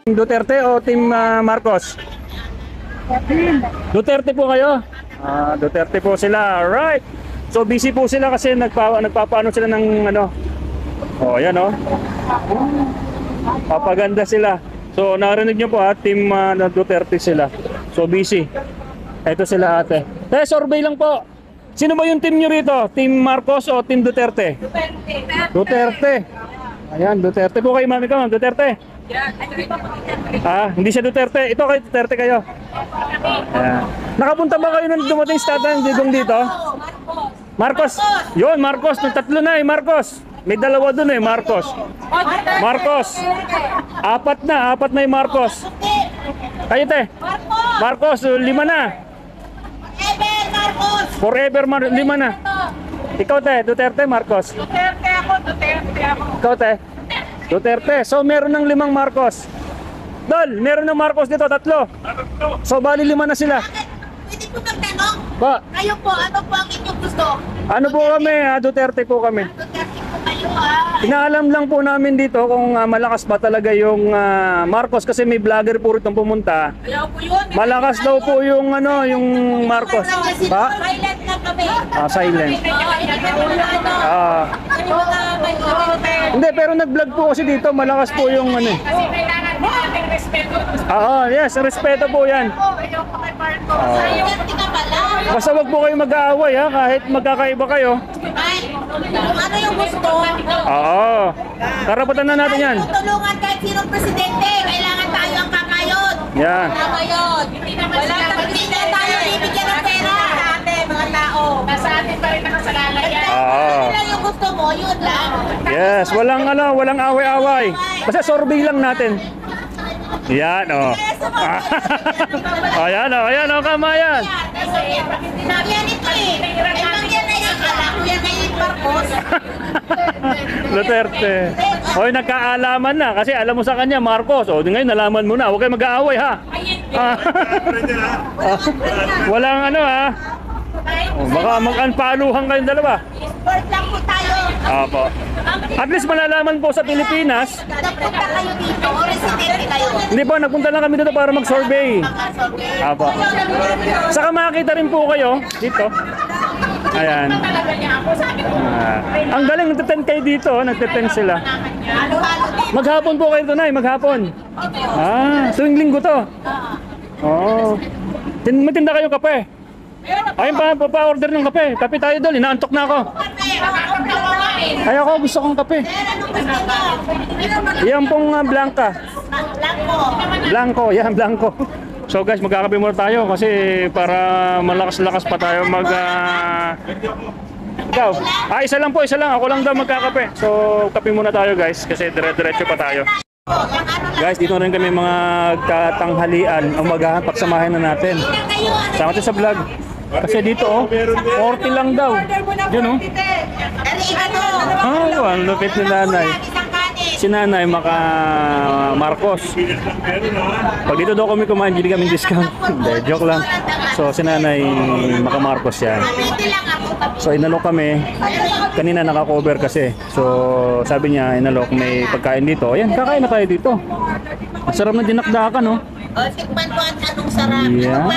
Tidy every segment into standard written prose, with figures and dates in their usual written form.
Duterte o Team Marcos? Duterte po kayo? Duterte po sila. Alright. So busy po sila kasi nagpapaano sila ng ano. Oh, ayan oh. Papaganda sila. So narinig nyo po Team Duterte sila. So busy. Ito sila ate. Survey lang po. Sino ba yung team nyo rito? Team Marcos o Team Duterte? Duterte. Ayan, Duterte po kayo, mami ko, Duterte. Hindi siya Duterte. Ito kay Duterte kayo. Ayan. Nakapunta ba kayo nung dumating sa Tatang Digong dito? Marcos. Yun, Marcos. Tatlo na Marcos. May dalawa dun Marcos. Marcos. Apat na yung Marcos. Kayo te. Marcos, 5 na. Forever Marcos. 5 na. Ikaw te, Duterte, Marcos. Duterte ako. Ikaw te. Duterte. So meron ng 5 Marcos. Dol, meron ng Marcos dito, 3. So bali 5 na sila. Pwede po magtanong? Ba? Kayo po, ano po ang inyong gusto? Ano po kami, Duterte po kami. Duterte po kayo Inaalam lang po namin dito kung malakas ba talaga yung Marcos kasi may vlogger po rito pumunta. Ayaw po yun. Malakas daw po yung yung Marcos. Ba? Silent na kami. Silent. Hindi, pero nag-vlog po kasi dito, malakas po yung ano eh. Kasi kailangan din natin respeto. Yes, respeto po yan. Ayaw po kay Marcos. Silent ka pala. Basta wag po kayo mag-aaway kahit magkakaiba kayo. Ay, ano yung gusto? Karapatan na natin yan. Tulungan kahit sinong presidente. Kailangan tayo ang kakayod. Yan. Kakayod. Wala tayo bibigyan ng pera. Sa atin, mga tao. Nasa atin pa rin nakasalanan yan. Ano lang yung gusto mo, yun lang. Yes, walang away-away. Basta survey lang natin. Yan ayan kamayan. Yan ito Emang yan na yan. Kala ko yan na yung Marcos. Duterte. Hoy, nagkaalaman na kasi alam mo sa kanya Marcos. Ngayon nalaman mo na. Huwag kayo mag-aaway Walang baka mag-unfollowan kayong dalawa. Sport lang po tayo. Opo. At least malalaman po sa Pilipinas. Nagpunta kayo dito o residente kayo? Hindi po, nagpunta lang kami dito para mag-survey. Opo. Saka makakita rin po kayo dito. Ayan. Ang galing, nagteten kayo dito. Nagteten sila. Maghapon po kayo tunay, maghapon. Tuwing linggo to. Matinda kayo kape. Ayun pa-order ng kape. Kape tayo doon, inaantok na ako. Ay ako, gusto kong kape. Yan pong Blanca. Blanco, yan Blanco. So guys, magkakape muna tayo kasi para malakas-lakas pa tayo Ikaw? Isa lang. Ako lang daw magkakape. So, kape muna tayo guys kasi dire-diretso pa tayo. Guys, dito rin kami mga katanghalian. Umagahan, pagsamahin na natin. Sama tayo sa vlog. Kasi dito 40 lang daw. Yun ang lupit ni nanay. Si nanay Marcos. Pag dito daw kami kumain, hindi kami discount. Hindi, joke lang. So si nanay Marcos yan. So inalok kami. Kanina naka-cover kasi. So sabi niya inalok may pagkain dito. Ayan, kakain na tayo dito. Masarap na dinakdakan Tikman ko at anong sarap. Yeah.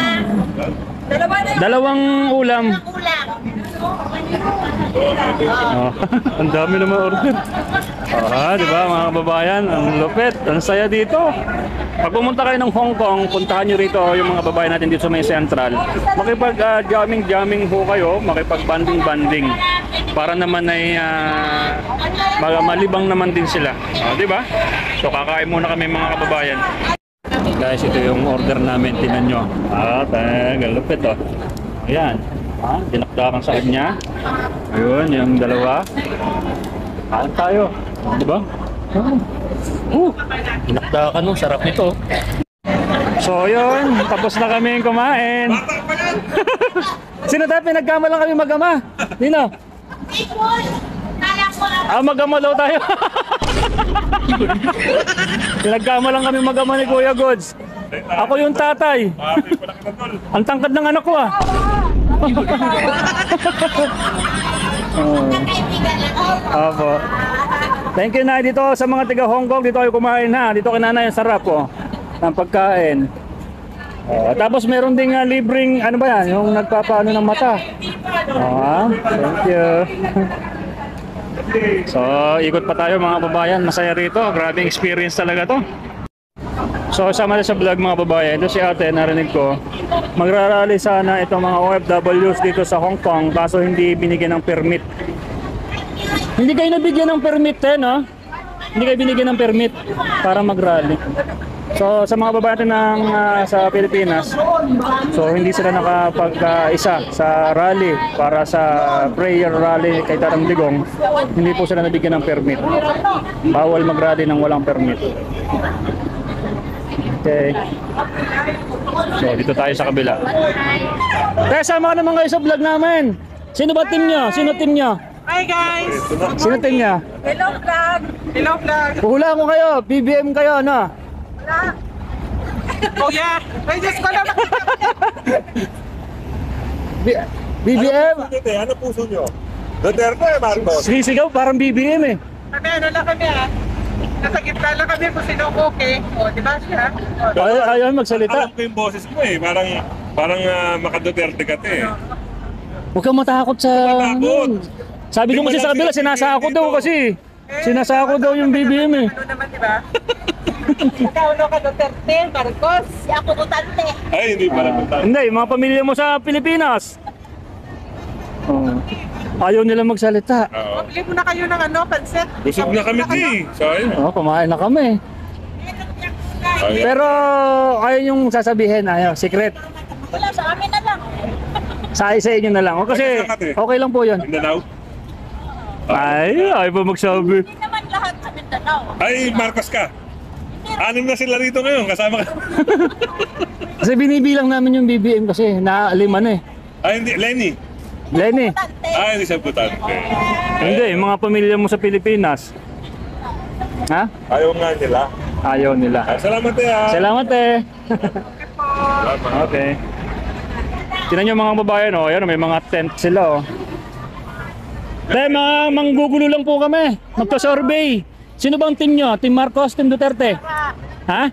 Dalawang ulam. Ang dami naman order. Di ba mga kababayan? Ang lupit, ang saya dito. Pag pumunta kayo ng Hong Kong, puntahan nyo rito yung mga babae natin dito sa may Central. Makipag-jamming ho kayo, makipag-banding-banding. Para naman ay malibang naman din sila. Di ba? So kakain muna kami mga kababayan. Guys, ito yung order namin, tinan nyo. Galupit Ayan. Dinakdakan sa kanya. Ayun, yung dalawa. Kain tayo. Diba? Dinakdakan sarap nito. So yun, tapos na kami kumain. Sino tayo? Pinagkamalang kami mag-ama. Nino? Mag-ama daw tayo. Pinagkama lang kami mag-ama ni Kuya Gods. Ako yung tatay. Ang tangkad ng anak ko Opo. Thank you na dito sa mga taga Hong Kong. Dito kayo kumain ha. Dito kay nanay ang sarap oh. Ng pagkain. Tapos meron ding libreng ano ba yan? Yung nagpapaano ng mata. Thank you. So, ikot pa tayo mga babayan. Masaya rito. Grabe experience talaga to. So, sama na sa vlog mga babayan. Ito si ate, narinig ko. Magrarally sana itong mga OFWs dito sa Hong Kong. Kaso hindi binigyan ng permit. Hindi kayo nabigyan ng permit no? Hindi kayo binigyan ng permit para mag-rally. So sa mga babae ng sa Pilipinas, so hindi sila nakapag-isa sa rally para sa prayer rally kay Tarang Digong. Hindi po sila nabigyan ng permit. Bawal mag-rally ng walang permit. Okay. So dito tayo sa kabila. Kaya sama naman kayo sa vlog namin. Sino ba team nyo? Sino team nyo? Hi guys! Sino team niya? Hello vlog! Hello vlog! Puhula ko kayo, BBM kayo, no? Wala! Oh yeah! Ay, Diyos ko naman! BBM? Ano puso nyo? Duterte, Marcos. Sisigaw, parang BBM eh. Kami ano lang kami nasa gitna lang kami kung sino okay. O, di ba siya? Ayaw magsalita. Alam ko yung boses mo eh. Parang maka-Duterte ka te. Huwag kang matakot sa... Matakot. Sabi ko kasi sa kabila, sinasako daw kasi. Sinasako daw yung BBM eh. Ano naman, di ba? Ikaw ano ka Duterte, Marcos? Si ako Duterte. Ay, hindi para punta. Hindi, yung mga pamilya mo sa Pilipinas. Ayaw nila magsalita. Oo. Bili mo na kayo ng ano, pansit. Busog na kami ti. Sayang. Kumain na kami. Ay, Pero ayaw yung sasabihin, ayaw, secret. Wala, sa amin na lang. Sa inyo na lang. O kasi okay lang po yun. Mindanao? Ay pa magsabi. Hindi naman lahat sa Mindanao. Ay, Marcos ka. 6 na sila rito ngayon. Kasama ka. Kasi binibilang namin yung BBM kasi na 5 na eh. Ay, hindi. Lenny. Lenny. Duterte. Ay, hindi siya putante. Hindi, yung mga pamilya mo sa Pilipinas. Ha? Ayaw nga nila. Ayaw nila. Ay, salamat eh ha. Salamat eh. Salamat. Okay. Tingnan nyo mga babae no, ayan, may mga tent sila oh. Dahil mga manggugulo lang po kami. Magpa-survey. Sino bang team nyo? Team Marcos, Team Duterte? Ha?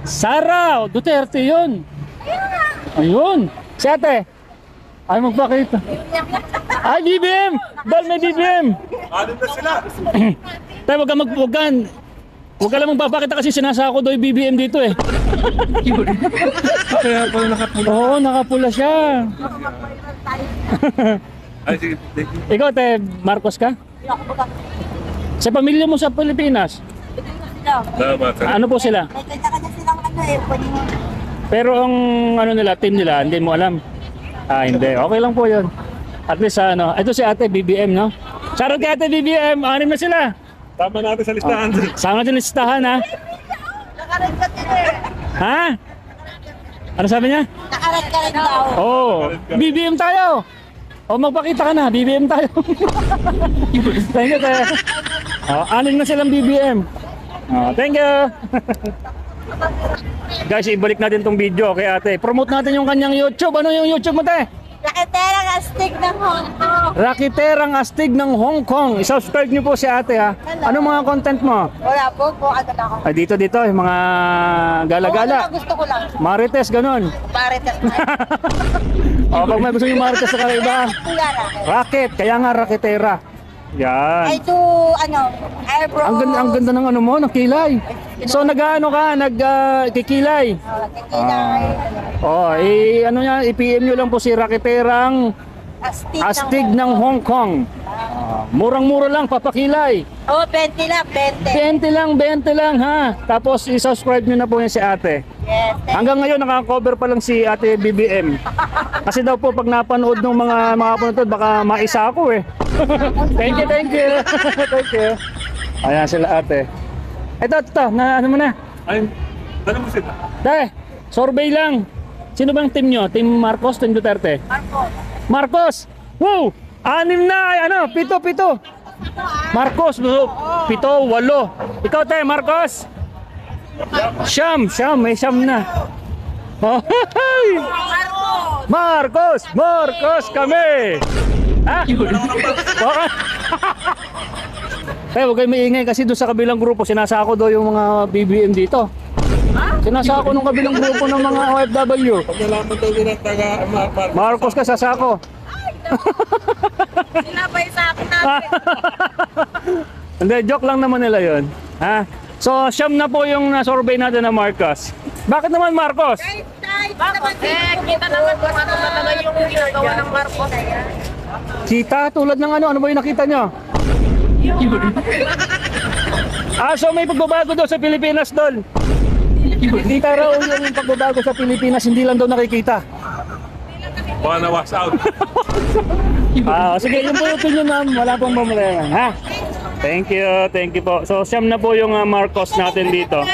Sara! Duterte yun. Ayun. Si ate. Ay magpakita. Ay BBM! Dahil may BBM! 6 na sila. Tayo huwag ka lang magpapakita kasi sinasako daw yung BBM dito eh. Kaya pala nakapula. Oo, nakapula siya. Ay, sige. Ikaw te, Marcos ka? Sa pamilya mo sa Pilipinas, Salamat. ano po sila? May kanya-kanya silang ano eh. Pero ang ano nila, team nila, hindi mo alam. Hindi. Okay lang po yun. At least ito si ate BBM, no? Shoutout kay ate BBM, 6 na sila. Tama natin sa listahan. Sama natin listahan, ha? Nakarat ka din eh. Ha? Ano sabi niya? Nakarat ka rin daw. Oh, BBM tayo. Magpakita ka na, BBM tayo. Thank you, te. 6 na silang BBM. Thank you. Guys, ibalik natin tong video kay ate. Promote natin yung kanyang YouTube. Ano yung YouTube mo, te? Rakiterang astig ng Hong Kong. Rakiterang Astig ng Hong Kong. I-subscribe niyo po si ate, ha. Anong mga content mo? Wala po, ano na ako. Ay, dito, yung mga gala-gala. Ano gusto ko lang. Marites, ganun. Marites. Pag may gusto yung marites sa kakaiba. Kulara. Racket, kaya nga raketera. Yan. I do, airbro. Ang ganda ng ano mo, ng kilay. So nag-ano ka, kikilay. I-PM nyo lang po si Rakiterang Astig ng Hong Kong. Murang-mura lang, papakilay. 20 lang, 20. 20 lang ha. Tapos i-subscribe nyo na po yan si ate. Yes, Hanggang ngayon naka-cover pa lang si ate BBM. Kasi daw po pag napanood ng mga punotod, baka maisa ako eh. Thank you. Thank you. Ayan sila ate. Ito, ano mo na? Ay, tanong mo sila. Dahil, survey lang. Sino bang team nyo? Team Marcos, Team Duterte? Marcos! Wow! 6 na! 7. Marcos, 7, 8. Ikaw tayo, Marcos? Siyam, may siyam na. Oh, Marcos kami! Ha? Kaya huwag kayo maingay kasi doon sa kabilang grupo, sinasako daw yung mga BBM dito. Sinasako nung kabilang grupo ng mga OFW. Pag nalaman daw din ang taga Marcos ka, sasako. Sinabay sa akin natin. Hindi, joke lang naman nila yun. Ha? So, siyam na po yung survey natin na Marcos. Bakit naman Marcos? Bakit? Kita naman kung ano talaga yung ginagawa ng Marcos. Kita tulad ng ano ba yung nakita nyo? So may pagbabago daw sa Pilipinas, Dol. Kita raw yung pagbabago sa Pilipinas, hindi lang daw nakikita. baka na-wash out. Sige, yung po yung opinion, ma'am. Wala pong problema, ha? Thank you po. So, siyam na po yung Marcos natin dito.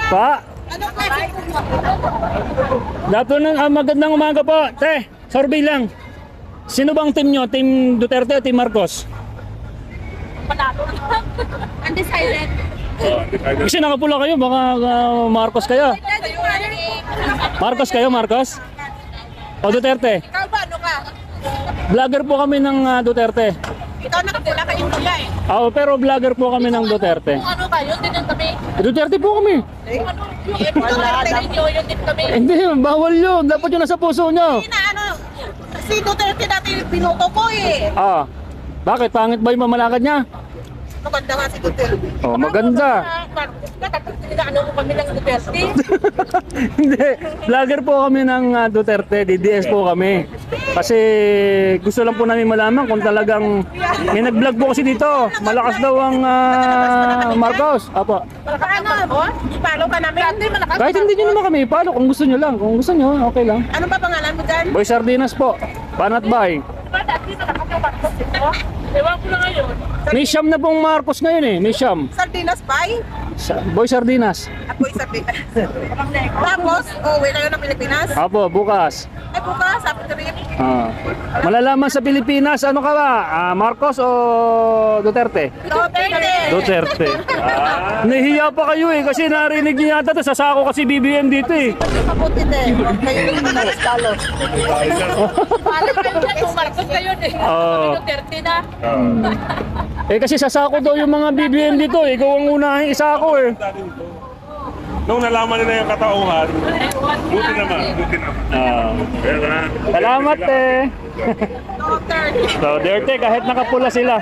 Pa? Anong klase po mo? Dato na, magandang umaga po. Te, survey lang. Sino bang team nyo? Team Duterte o Team Marcos? Undecided. Kasi nakapula kayo, baka Marcos kayo. Marcos kayo, Marcos? O Duterte? Ikaw ba? Ano ka? Vlogger po kami ng Duterte. Ikaw nakapula kayong pula eh. Pero vlogger po kami ng Duterte. Kung ano kayo, din yung kami. Duterte po kami. Kung ano, yung Duterte ninyo, yun din kami. Hindi, bawal yun. Dapat yun nasa puso nyo. Hindi na ano, si Duterte dati binoto ko eh. Bakit? Pangit ba yung mamalakad niya? Maganda nga si Duterte. Maganda. Marcos ka, tapos ano mo kami ng Duterte. Hindi, vlogger po kami ng Duterte, DDS po kami. Kasi gusto lang po namin malaman kung talagang may nag-vlog po kasi dito. Malakas daw ang Marcos. Apo. Paano mo? Follow ka namin. Hindi malakas. Kahit hindi nyo naman kami follow, kung gusto nyo lang. Kung gusto nyo, okay lang. Ano ba pangalan mo dyan? Boy Sardinas po, Banat Bay. Diba dati malakas yung Marcos ito? Ewan ko na ngayon. May siyam na pong Marcos ngayon eh, may siyam. Sardinas Bay? Boy Sardinas. Apoy Sardinas. Tapos, uwi kayo ng Pilipinas? Apo, bukas. Ay bukas, sabi ko rin. Malalaman sa Pilipinas, ano ka ba? Marcos o Duterte? Duterte. Nahihiya pa kayo eh, kasi narinig niyo yata to, sasako kasi BBM dito eh. Mabuti din. Kayo yung manalas talo. Paano kayo na kung Marcos kayo eh? Duterte na. Kasi sasako daw yung mga BBM dito eh, ikaw ang unahing isako eh. Nung nalaman nila yung katauhan, buti naman. Kaya na. Salamat eh. Duterte. So, Duterte, kahit nakapula sila.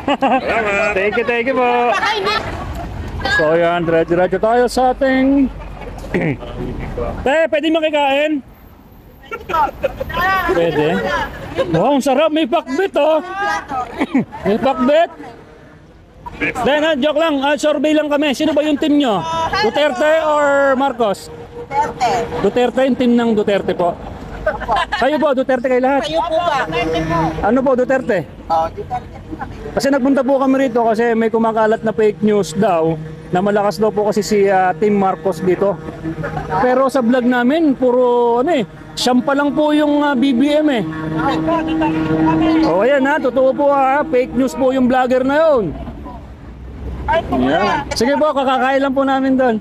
Salamat. Thank you po. So yan, diretso tayo sa ating... pwede makikain? Pwede. Wow, ang sarap. May pakbet oh. May pakbet. Then, joke lang. Survey lang kami. Sino ba yung team nyo? Duterte or Marcos? Duterte. Duterte, yung team ng Duterte po. Kayo po, Duterte kayo lahat. Kayo po ba? Ano po, Duterte? Duterte. Kasi nagpunta po kami rito kasi may kumakalat na fake news daw na malakas daw po kasi si Team Marcos dito. Pero sa vlog namin, puro siyam pa lang po yung BBM eh. Ayan totoo po fake news po yung vlogger na yun. Yeah. Sige po, kakakain lang po namin doon.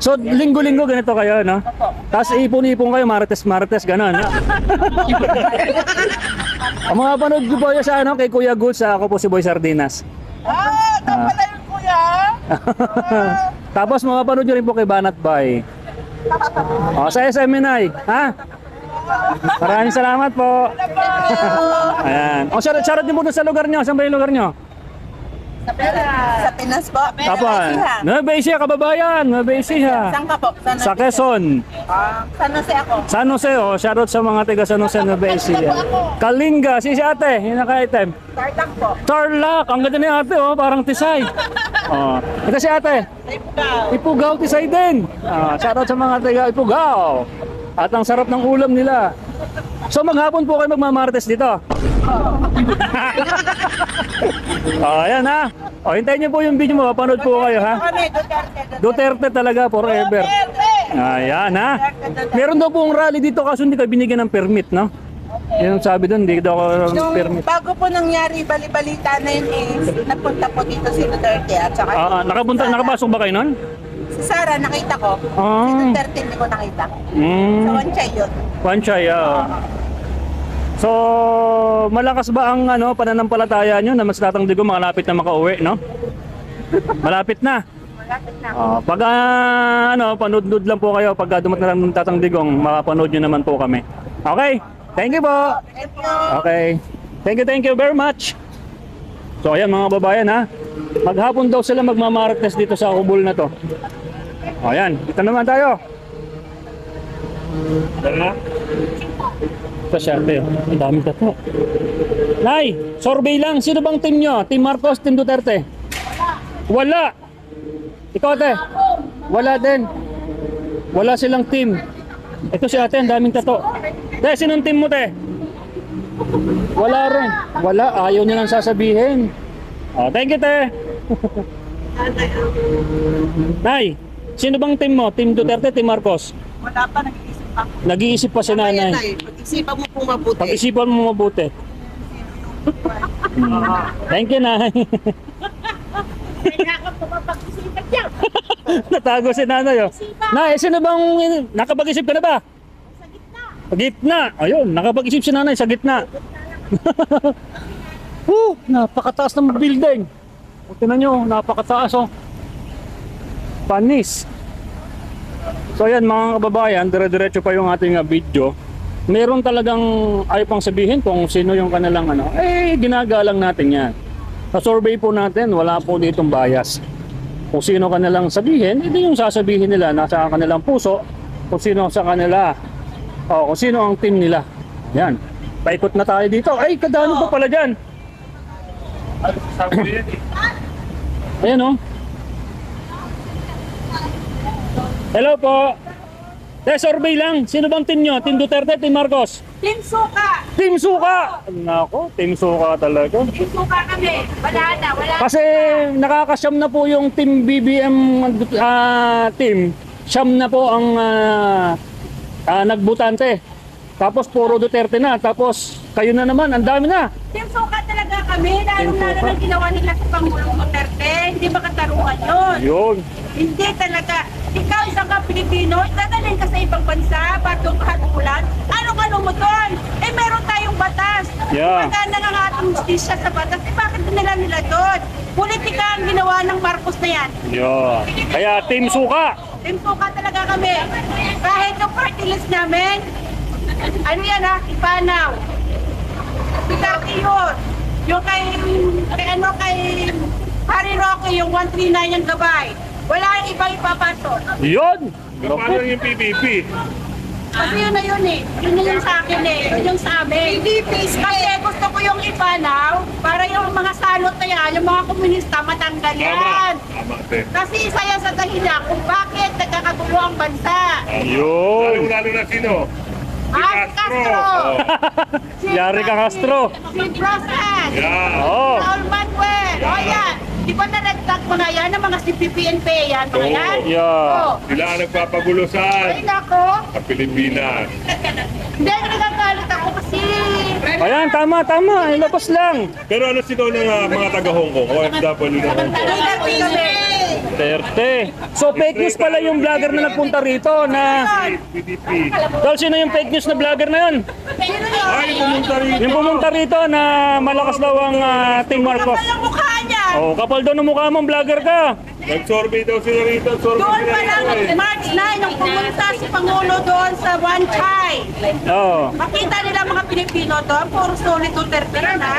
So, linggo-linggo ganito kayo, no? Tapos ipon-ipon kayo, Martes, gano'n. Ang mga panood ko po yun sa kay Kuya Goods, ako po si Boy Sardinas. Pala yung kuya. Tapos mapapanood nyo rin po kay Banat Bay. Sa SMNI, ha? Maraming salamat po. Ayan. Shoutout din po doon sa lugar nyo. Saan ba yung lugar nyo? Sa Pinas po. Tapos, Nueva Ecija, kababayan. Nueva Ecija. Saan ka po? Sa Quezon. San Jose ako. San Jose, shoutout sa mga taga San Jose, Nueva Ecija. Kalinga, si ate, yung naka-item. Tartak po. Tarlac, ang ganda ni ate, parang tisay. Ito si ate. Ipugaw, tisay din. Shoutout sa mga taga Ipugaw. At ang sarap ng ulam nila. So maghapon po kayo magmamartes dito. Ayan ha. Hintayin niyo po yung video mo, mapanood po kayo ha. Duterte talaga forever. Ayan ha. Meron daw pong rally dito kaso hindi kayo binigyan ng permit, no? Yan ang sabi doon, hindi daw ako permit. Bago po nangyari, bali-balita na yun napunta po dito si Duterte at saka Nakapasok ba kayo nun? si Sara nakita ko. Si Duterte hindi ko nakita. Sa Wanchay yun. Wanchay, So, malakas ba ang ano, pananampalataya nyo na mas Tatang Digong makalapit na makauwi, no? Malapit na. Pag panood lang po kayo, pag dumat na lang ng Tatang Digong, makapanood nyo naman po kami. Okay, thank you po. Okay, thank you very much. So ayan mga babayan ha, maghapon daw sila magmamarites dito sa kubol na to. O ayan, dito naman tayo. Tara. Ito siya, Teo. Ang daming tato. Nay, survey lang. Sino bang team nyo? Team Marcos, Team Duterte? Wala. Ikaw, ate? Wala din. Wala silang team. Ito si ate, ang daming tato. Te, sinong team mo, te? Wala rin. Wala, ayaw niya lang sasabihin. Oh, thank you, te. Nay, sino bang team mo? Team Duterte, Team Marcos? Wala pa, nag-iisip pa. Nag-iisip pa si nanay. Pag-isipan mo po mabuti. Pag-isipan mo mabuti. Thank you, Nay. Kaya ako pumapag-isipan niya. Natago si nanay, oh. Nay, sino bang nakapag-isip ka na ba? Sa gitna. Sa gitna. Ayun, nakapag-isip si nanay sa gitna. Napakataas ng building. O, tingnan nyo, napakataas, oh. Panis. So yan mga kababayan, dire-diretso pa yung ating video. Meron talagang ayaw pang sabihin kung sino yung kanilang ano. Ginagalang natin yan. Sa survey po natin, wala po ditong bias. Kung sino kanilang sabihin, hindi yung sasabihin nila nasa kanilang puso. Kung sino sa kanila, kung sino ang team nila. Yan. Paikot na tayo dito. Ay, kadano pa pala dyan. Ayan, oh. Hello po. Survey lang. Sino bang team nyo? Team Duterte, Team Marcos? Team Suka. Team Suka! Nako, Team Suka talaga. Team Suka kami. Wala na. Kasi nakakasyam na po yung Team BBM team. Siyam na po ang nagbutante. Tapos puro Duterte na. Tapos kayo na naman, ang dami na. Team Suka talaga kami. Lalo-lalo na ginawa nila sa Pangulong Duterte. Hindi makataruhan yun. Yun. Hindi talaga. Ikaw isang ka Pilipino, dadalhin ka sa ibang bansa, batong kahatulan. Ano mo doon? Meron tayong batas. Yeah. Maganda nga ang ating justisya sa batas. Bakit nila doon? Politika ang ginawa ng Marcos na yan. Yun. Kaya Team Suka. Team Suka talaga kami. Kahit yung party list namin, ano yan ha? Ipanaw. Duterte yun. Yung kay Harry Roque, yung 139 yung gabay. Wala yung ibang ipapasok. Yun. Paano yung PPP? Kasi yun na yun eh. Yun na yung sa akin eh. Yun yung sa amin. Kasi gusto ko yung ipanaw para yung mga salot na yan, yung mga komunista matanggal yan. Tama, te. Kasi isa yan sa dahilan kung bakit nagkakagulo ang bansa. Yun. Lalo na sino? Castro! Yari ka, Castro. Si Rosas! Yeah. Oo. Raul Manuel! O yan! Di ba na-nagtag mga yan, ang mga si PPNP yan, mga yan? Yeah. Oh. Sila ang nagpapagulo Ay saan? nako! Sa Pilipinas. Hindi, nagagalit ako kasi... Ayan, tama. Ilabas lang. Pero ano sino ng mga taga-Hong Kong? OFW na Hong Kong? Duterte. So fake news pala yung vlogger na nagpunta rito na... PDP. Tol, sino yung fake news na vlogger na yun? Sino yun? Ay, pumunta rin. Yung pumunta rito na malakas daw ang Team Marcos. Kapal ang mukha niya! Oh, kapal daw ng mukha mo, vlogger ka. Nag-survey daw sila rito. Survey Doon sila pa lang, rito eh. March 9, nung pumunta si Pangulo doon sa One Chai. Oh, Makita nila mga Pilipino doon, puro solid Duterte na.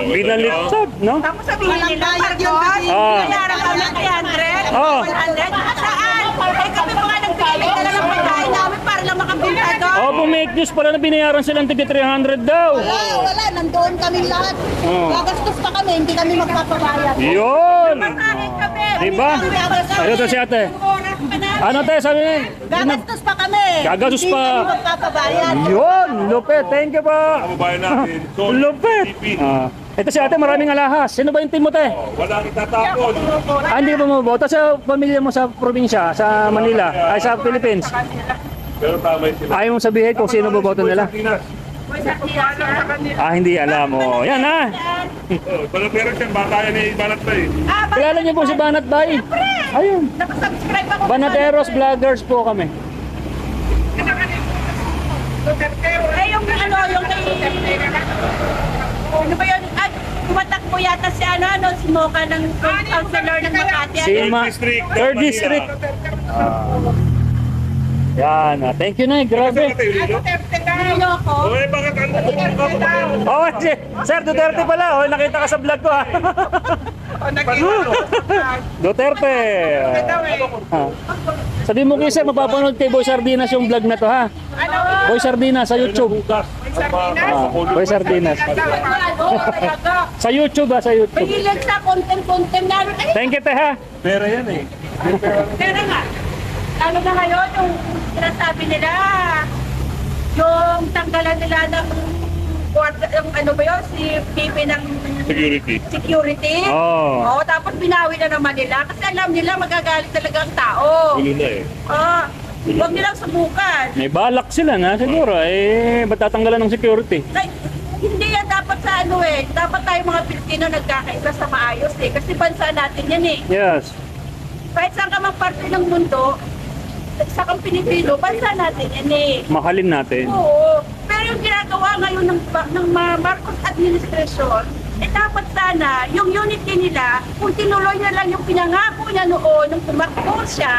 binalitsad, no? Tapos sabihin nila, Marcos, kailangan kami 300, Ah. 100. Saan? Kami mga nagbigay na lang ng pagkain namin para lang makapunta doon. Oh, pumake news pala na binayaran silang tig 300 daw. Wala, nandoon kami lahat. Oh. Gagastos pa kami, hindi kami magpapabayad. Yun. Bakit kami? Diba? Ayun to si ate. Ano tayo sabi niya? Gagastos pa kami. Gagastos Hindi pa. kami magpapabayad. Yun, lupit. Thank you po. Kababayan natin. Solid Lupit. PDP. Ito si ate, maraming alahas. Sino ba yung team mo, te? Walang itatapon. Hindi ba mo boto sa pamilya mo sa probinsya, sa Manila, ay sa Philippines? Pero tama yun sila. Ayaw mong sabihin kung sino boboto nila. Pinas. Hindi alam mo. Yan ha. Pero siyang bata yan eh. Banat pa eh. Kilala niyo po si Banat Bay? Ayun. Nakasubscribe ako. Banateros Vloggers po kami. Eh, yung yung kay... Ano ba yun? At tumatakbo yata si si Mocha ng councilor ng Makati. Si Ano? Third District. Yan. Thank you, Nay. Grabe. Ano ko? Oy, bakit ano? Oh, Sir Duterte pala. Oh, nakita ka sa vlog ko ha. Duterte. Sabi mo kay Sir, mapapanood kay Boy Sardinas yung vlog na to ha. Boy Sardinas sa YouTube. Boy Sardinas. Sa YouTube ha, sa YouTube. Mahilig sa content na. Ay, Thank you, te ha. Pera yan eh. pero nga. Ano na ngayon, yung sinasabi nila, yung tanggalan nila ng yung ano ba yun, si PP ng Security. security. Oh. Oo, tapos binawi na naman nila kasi alam nila magagalit talaga ang tao. Gulo na eh. Huwag nilang subukan. May balak sila na siguro. Ba't tatanggalan ng security? Like, hindi yan dapat sa ano eh. Dapat tayo mga Pilipino nagkakaisa sa maayos eh. Kasi bansa natin yan eh. Yes. Kahit saan ka mang parte ng mundo, sa kang Pilipino, bansa natin yan eh. Mahalin natin. Oo. Pero yung ginagawa ngayon ng Marcos administration, dapat sana yung unity nila, kung tinuloy na lang yung pinangako niya noon, nung tumakbo siya,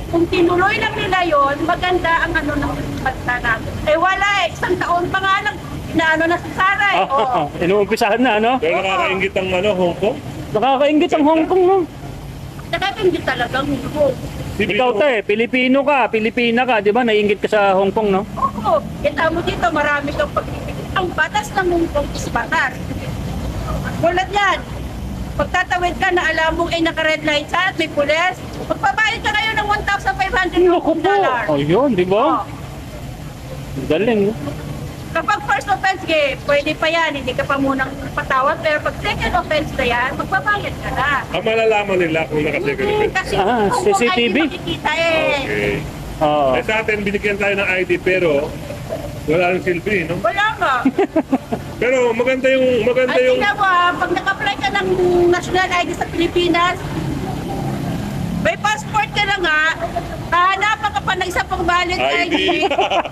kung tinuloy lang nila yon, maganda ang ano ng bansa natin. Wala eh, isang taon pa nga lang, inaano na si Sara eh. Oo. Inuumpisahan na, ano? Pero nakakaingit ang Hong Kong. Nakakaingit ang Hong Kong, no? Nakakaingit talagang Hong Ikaw, te, Pilipino ka, Pilipina ka, di ba? Naiingit ka sa Hong Kong, no? Oo. Kita mo dito, marami kang pag-ibig. Ang batas ng Hong Kong is batas. Mulat yan. Pagtatawid ka na alam mong naka-red light sa at may pulis, magpabayad ka ngayon ng Loko po. $1,500. Oh, yun, di ba? Galing. Kapag first offense, pwede pa yan, hindi ka pa munang patawad. Pero pag second offense na yan, magbabayad ka na. Ang malalaman nila kung naka-second offense. Kasi kung CCTV? ID makikita eh. Okay. Oo. Sa atin, binigyan tayo ng ID pero wala rin silbi, no? Wala nga. Pero maganda yung... Ay, tingnan mo pag nag-apply ka ng national ID sa Pilipinas, may passport ka na nga, hahanapan ka pa ng isa pang valid ID.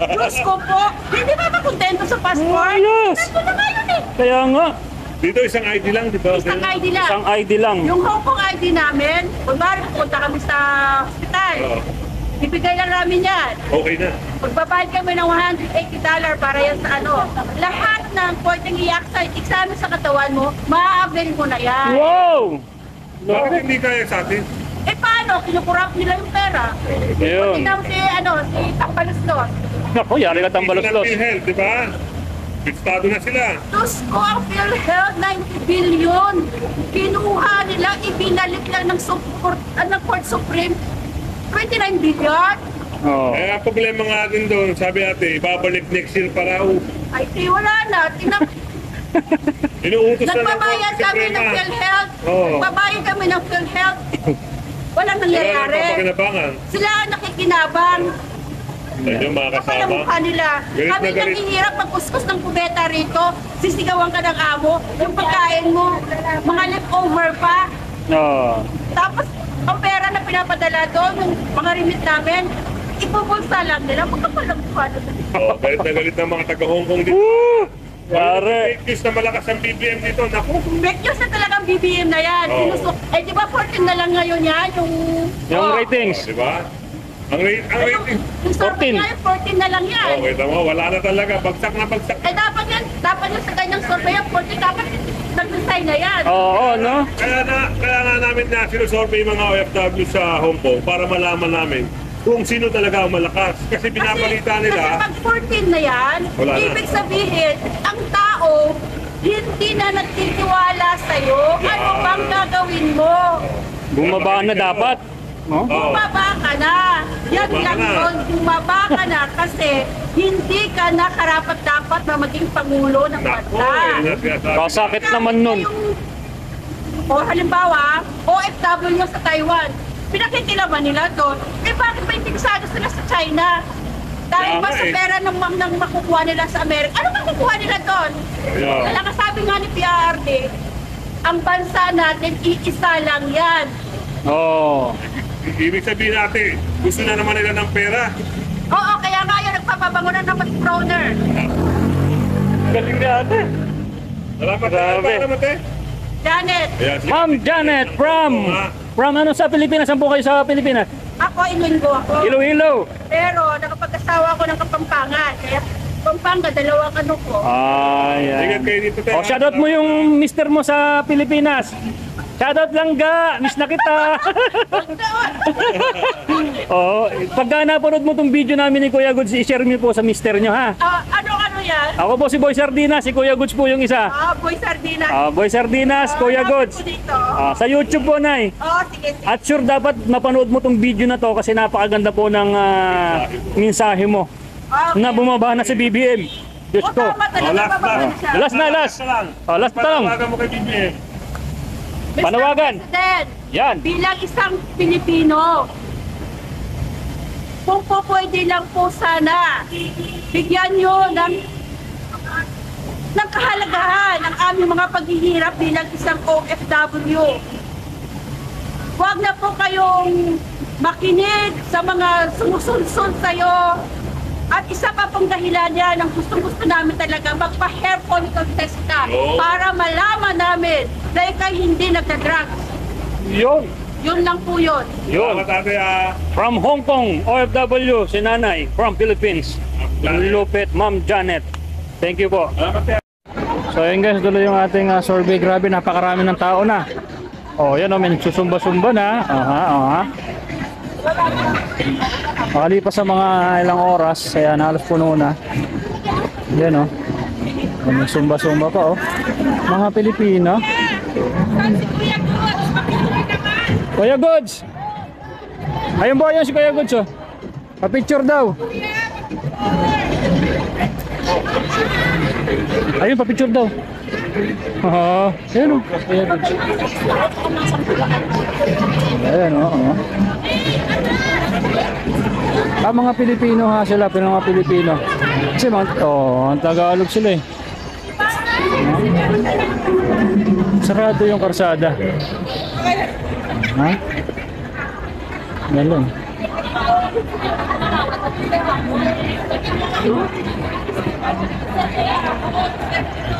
Diyos ko po, hindi ba makontento sa passport? Yes. Ito na nga yun eh. Kaya nga, Dito isang ID lang, di ba? Isang ID lang. isang ID lang. Yung Hong Kong ID namin, kung bari pupunta kami sa hospital, Oo. ibigay lang namin yan. Okay na. Magbabayad kami ng $180 para yan sa ano. Lahat ng pwedeng i-accept examen sa katawan mo, ma-avail mo na yan. Wow! Bakit hindi kaya sa atin? Paano? Kinukurap nila yung pera. Yun. Tingnan mo si Tampaluslos. Naku, yari ka Hindi tambalos-los. na PhilHealth, di ba? Bistado na sila. Diyos ko, ang PhilHealth, 90 billion. Kinuha nila, ibinalik lang ng Court Supreme, 29 billion. Oh. Eh, ang problema nga din doon, sabi ate, ibabalik next year pa raw. Ay, wala na. Inuutos na Nagbabayad kami ng Suprema. PhilHealth. Oo. Nagbabayad kami ng PhilHealth. Walang Wala nang nangyayari. papakinabangan. Sila ang nakikinabang. Ayun, mga kasama. Kapalamukha nila. Galit Kami na galit. naghihirap magkuskus ng kubeta rito. Sisigawan ka ng amo. Yung pagkain mo, mga leftover pa. Oh. Tapos, ang pera na pinapadala doon, yung mga remit namin, ipupulsa lang nila. Magkapalamukha na. Oh, galit na galit ng mga taga-Hong Kong dito. Woo! Yari. Fake news na malakas ang BBM dito. Naku. Fake news na talagang BBM na yan. Oo. Di ba 14 na lang ngayon yan? Yung Oh. ratings. Di ba? Ang rating. Yung survey 14. ngayon, 14 na lang yan. Okay, tama. Wala na talaga. Bagsak na bagsak. Dapat yan sa ganyang survey, 14, dapat nag-design na yan. Oo, no? Kaya nga namin na sinusurvey mga OFW sa Hong Kong para malaman namin kung sino talaga ang malakas. Kasi binabalita Kasi nila, pag 14 na yan, Wala na. ibig sabihin, ang tao, hindi na nagtitiwala sa'yo. Ano bang gagawin mo? Bumaba na dapat. No? oh, Bumaba ka na. Yan Bumaba lang na. yun. Bumaba ka na kasi hindi ka na karapat-dapat na maging pangulo ng naku, bansa. Kasakit naman nun. O halimbawa, OFW sa Taiwan, pinakikilaban nila doon. Bakit ba interesado sila sa China? Dahil ba Tama sa eh. pera ng makukuha nila sa Amerika? Ano makukuha nila doon? Yeah. Kaya kasabi nga ni PRD, ang bansa natin, iisa lang yan. Oo. Ibig sabihin natin, gusto na naman nila ng pera. Oo, kaya nga yun, pabango na naman proner. Galing na ate. Salamat. Grabe. Salamat eh. Janet, Ayan, sige. Ma'am Janet from ano sa Pilipinas? Saan po kayo sa Pilipinas? ako Iloilo ako. Iloilo. Pero nakapag-asawa ako ng Kapampangan. Kaya Pampanga, dalawang ano ko. Ingat kayo dito tayo. O, shoutout mo yung mister mo sa Pilipinas. Shoutout lang ga, miss na kita. Oo, pagka napanood mo tong video namin ni Kuya Goods, i-share mo po sa mister nyo ha. Ano yan? Ako po si Boy Sardinas, si Kuya Goods po yung isa. Boy Sardinas. Boy Sardinas, Kuya Goods. Dito. Sa YouTube po, Nay. Sige. At sure dapat mapanood mo tong video na to kasi napakaganda po ng mensahe mo na bumaba na sa BBM. Diyos ko. Tama talaga, last bababa na. siya. Last na, last. Last pa lang. Panawagan mo kay BBM. Mr. Panawagan. President, Yan. bilang isang Pilipino, kung po pwede lang po sana, bigyan nyo ng kahalagahan ang aming mga paghihirap bilang isang OFW. Huwag na po kayong makinig sa mga sumusunod sa'yo. At isa pa pong dahilan yan, ang gustong-gusto namin talaga, magpa-hair follicle test ka para malaman namin na ikay hindi nagda-drugs. Yun. Yun lang po yun. Yun. Salamat ate. From Hong Kong, OFW, si Nanay. From Philippines, Lupit, Ma'am Janet. Thank you po. Salamat ate. So ayun guys, tuloy yung ating survey. Grabe, napakarami ng tao na. Oh, yan may nagsusumba-sumba na. Makalipas sa mga ilang oras, kaya halos puno na. Yan may sumba-sumba pa mga Pilipino. Kuya Goods! Ayun po, ayun si Kuya Goods Pa-picture daw. Ayun, pa-picture daw. Ayun Kuya Goods. Ayan mga Pilipino ha sila, pero mga Pilipino. Kasi ang Tagalog sila eh. Sarado yung karsada. Galing.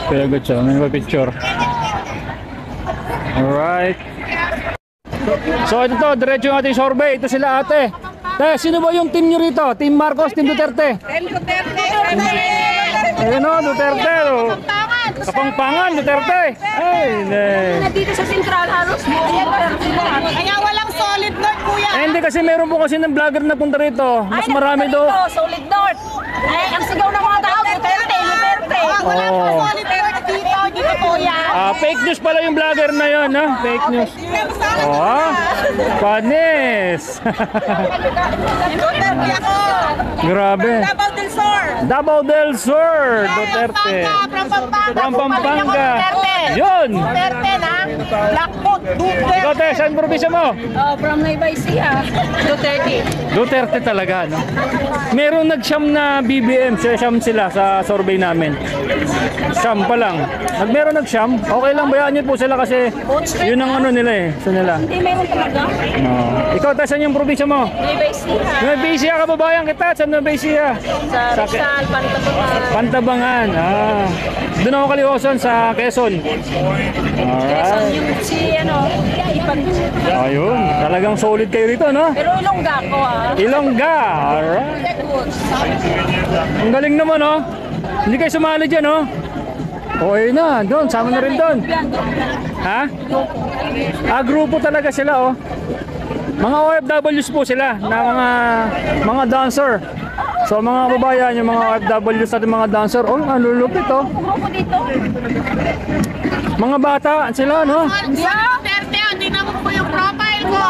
Kaya good siya, may picture. Alright. So ito to, diretso yung ating survey. Ito sila ate. Sino ba yung team nyo rito? Team Marcos, Team Duterte? Ayun Duterte. Kapampangan, Duterte. Nandito sa Central Halos mo. Kaya walang solid north, kuya. Hindi kasi meron po kasi ng vlogger na punta rito. Mas marami do. Solid north. Ang sigaw ng mga tao, Duterte. Wala pong solid north dito, kuya. Fake news pala yung vlogger na yun, Fake news. Panis. Duterte ako. Grabe. Davao del Sur. Davao del Sur, Duterte. From Pampanga. Yun. Duterte na. Blackfoot, Duterte. Ikaw, te, saan probinsya mo? From Nueva Ecija. Duterte. Duterte talaga, Meron nag-siyam na BBM, siyam sila sa survey namin. Siyam pa lang. Meron nag-siyam, okay lang, bayaan niyo po sila kasi yun ang nila sa nila. Hindi meron talaga. Ikaw, te, saan yung probinsya mo? Nueva Ecija. Nueva Ecija, kababayan kita, sa Nueva Ecija. Sa Rizal, Pantabangan. Pantabangan, doon ako kalihoson sa Quezon. Alright. Ayun, talagang solid kayo rito, Pero Ilongga ko, Ilongga, alright. Ang galing naman, Hindi kayo sumali dyan, Okay na, doon, sama na rin doon. Ha? Grupo talaga sila, Mga OFWs po sila, na mga dancer. So mga kababayan, yung mga OFWs at mga dancer, ang lulupit, Grupo dito. Mga bata sila, Duterte, hindi naman po yung profile ko.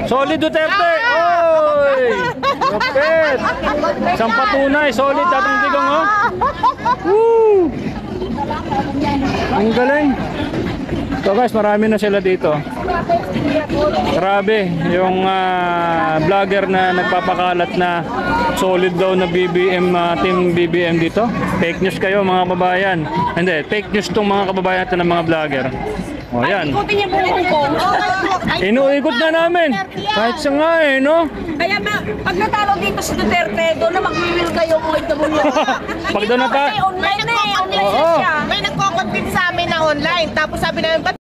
Solid Duterte! Oy! Lupit! Isang patunay, solid atong tigong, Woo! Ang galing! So guys, marami na sila dito. Grabe, yung vlogger na nagpapakalat na solid daw na BBM, team BBM dito. Fake news kayo mga kababayan. Hindi, fake news tong mga kababayan natin ng mga vlogger. O yan. Ikutin niyo buong Hong Kong. Inuikot na namin. Kahit sa nga eh, no? Kaya pag natalo dito si Duterte, doon na mag-will kayo kung OFW. Pag doon nata... Online na eh, online Oo. na siya. May nagko-convince sa amin na online. Tapos sabi namin, ba't